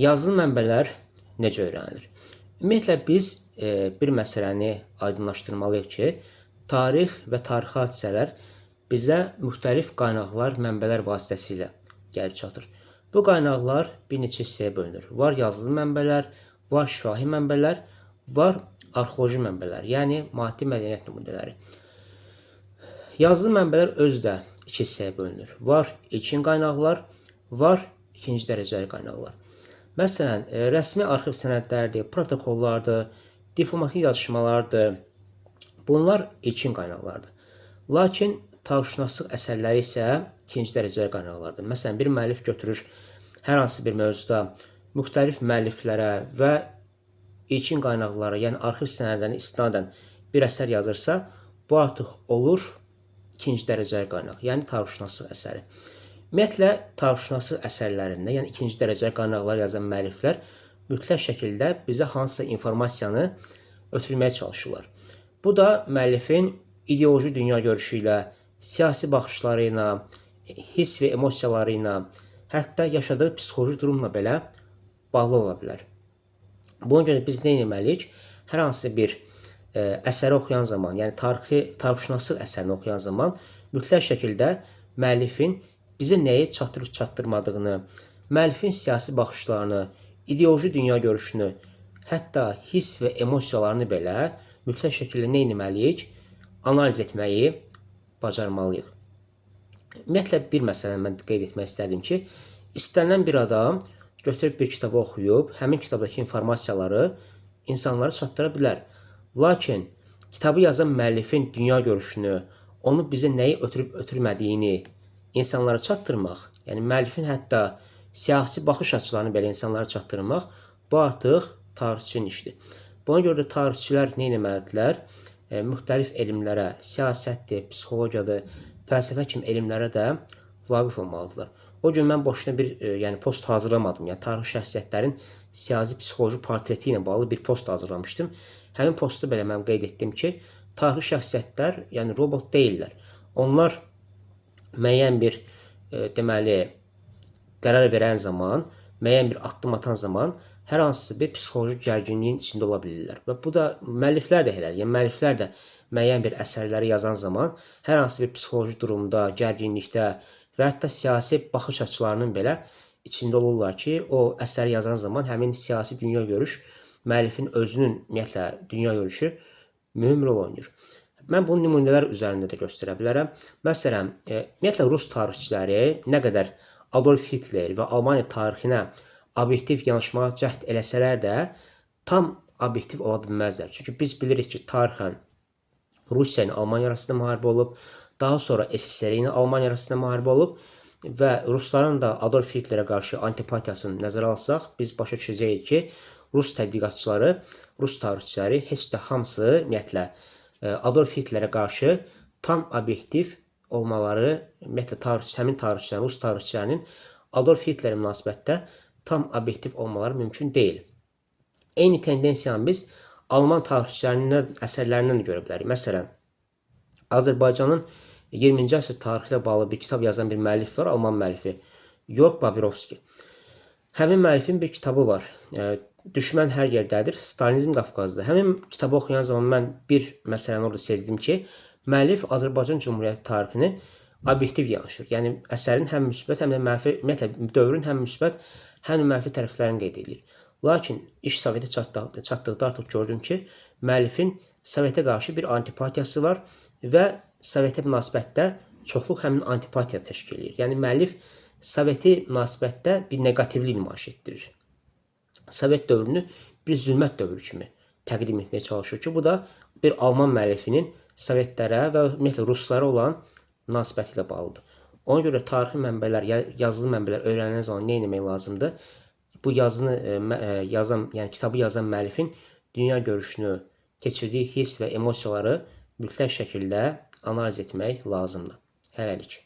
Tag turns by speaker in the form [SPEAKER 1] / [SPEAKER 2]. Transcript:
[SPEAKER 1] Yazılı mənbələr necə öyrənilir? Ümumiyyətlə biz bir məsələni aydınlaşdırmalıyıq ki, tarix və tarixi hadisələr bizə müxtəlif qaynaqlar, mənbələr vasitəsilə gəlib çatır. Bu qaynaqlar bir neçə hissəyə bölünür. Var yazılı mənbələr, var şifahi mənbələr, var arxeoloji mənbələr, yəni maddi mədəniyyət nümunələri. Yazılı mənbələr özü də iki hissəyə bölünür. Var ilkin qaynaqlar, var ikinci dərəcəli qaynaqlar. Məsələn, rəsmi arxiv sənədlərdir, protokollardır, diplomatik yazışmalardır. Bunlar ilkin qaynaqlardır. Lakin tarixşünaslıq əsərləri isə ikinci dərəcəli qaynaqlardır. Məsələn, bir müəllif götürür hər hansı bir mövzuda müxtəlif müəlliflərə və ilkin qaynaqlara, yəni arxiv sənədlərinə istinadən bir əsər yazırsa, bu artıq olur ikinci dərəcəli qaynaq, yəni tarixşünaslıq əsəri. Ümumiyyətlə, tarixşünaslıq əsərlərində, yəni ikinci dərəcəli qaynaqlar yazan müəlliflər mütləq şəkildə bizə hansısa informasiyanı ötürməyə çalışırlar. Bu da müəllifin ideoloji dünya görüşü ilə, siyasi baxışları ilə, hiss və emosiyaları ilə, hətta yaşadığı psixoloji durumla belə bağlı ola bilər. Buna görə biz nə etməliyik? Hər hansı bir əsəri oxuyan zaman, yəni tarixşünaslıq əsərini oxuyan zaman mütləq şəkildə müəllifin bizə nəyi çatdırıb-çatdırmadığını, müəllifin siyasi baxışlarını, ideoloji dünya görüşünü, hətta hiss və emosiyalarını belə mütləq şəkildə nə etməliyik? Analiz etməyi bacarmalıyıq. Ümumiyyətlə, bir məsələni mən qeyd etmək istədim ki, istənilən bir adam götürüb bir kitabı oxuyub, həmin kitabdakı informasiyaları insanlara çatdıra bilər. Lakin kitabı yazan müəllifin dünya görüşünü, onu bizə nəyi ötürmədiyini insanlara çatdırmaq, yəni müəllifin hətta siyasi baxış açılarını belə insanlara çatdırmaq, bu artıq tarixçinin işidir. Buna görə də tarixçilər nə etməlidirlər? Müxtəlif elmlərə, siyasətdir, psixologiyadır, fəlsəfə kimi elmlərə də vaqif olmalıdırlar. O gün mən boşuna bir post hazırlamadım. Yəni tarixi şəxsiyyətlərin siyasi psixoloji portreti ilə bağlı bir post hazırlamışdım. Həmin postda belə mən qeyd etdim ki, tarixi şəxsiyyətlər, yəni robot deyillər. Onlar müəyyən bir deməli qərar verən zaman, müəyyən bir addım atan zaman hər hansısa bir psixoloji gərginliyin içində ola bilirlər. Və bu da müəlliflər də elədir. Yəni müəlliflər də müəyyən bir əsərləri yazan zaman hər hansı bir psixoloji durumda, gərginlikdə və hətta siyasi baxış açılarının belə içində olurlar ki, o əsəri yazan zaman həmin siyasi dünya görüş müəllifin özünün ümumiyyətlə dünya görüşü mühüm rol oynayır. Mən bunu nümunələr üzərində də göstərə bilərəm. Məsələn, ümumiyyətlə rus tarixçiləri nə qədər Adolf Hitler və Almaniya tarixinə obyektiv yanaşmağa cəhd eləsələr də tam obyektiv ola bilməzlər. Çünki biz bilirik ki, tarixən Rusiya ilə Almaniya arasında müharibə olub, daha sonra SSR ilə Almaniya arasında müharibə olub və rusların da Adolf Hitlerə qarşı antipatiyasını nəzərə alsaq, biz başa düşəcəyik ki, rus tədqiqatçıları, rus tarixçiləri heç də hamısı ümumiyyətlə Adolf Hitlerə qarşı tam obyektiv olmaları, ümumiyyətlə həmin tarixçilərin, rus tarixçilərinin Adolf Hitlerə münasibətdə tam obyektiv olmaları mümkün deyil. Eyni tendensiyanı biz Alman tarixçilərinin əsərlərindən də görə bilərik. Məsələn, Azərbaycanın 20-ci əsr tarixi ilə bağlı bir kitab yazan bir müəllif var, Alman müəllifi York Babirovski. Həmin müəllifin bir kitabı var. Düşmən hər yerdədir, Stalinizm Qafqazda. Həmin kitabı oxuyan zaman mən bir məsələni orada sezdim ki, müəllif Azərbaycan Cumhuriyyəti tarixini obyektiv yanaşır. Yəni əsərin həm müsbət, həm də mənfi, ümumiyyətlə dövrün həm müsbət, həm də mənfi tərəflərini qeyd edir. Lakin iş Sovetə çatdıqda artıq gördüm ki, müəllifin Sovetə qarşı bir antipatiyası var və Sovetə münasibətdə çoxluq həmin antipatiya təşkil edir. Yəni müəllif Soveti münasibətdə bir neqativlik nümayiş etdirir. Sovet dövrünü bir zülmət dövrü kimi təqdim etməyə çalışır ki, bu da bir Alman müəllifinin Sovetlərə və ümumiyyətlə ruslara olan münasibəti ilə bağlıdır. Ona görə tarixi mənbələr, yazılı mənbələr öyrənilən zaman nə etmək lazımdır? Bu yazını yazan, yəni kitabı yazan müəllifin dünya görüşünü, keçirdiyi hiss və emosiyaları mütləq şəkildə analiz etmək lazımdır. Hələlik.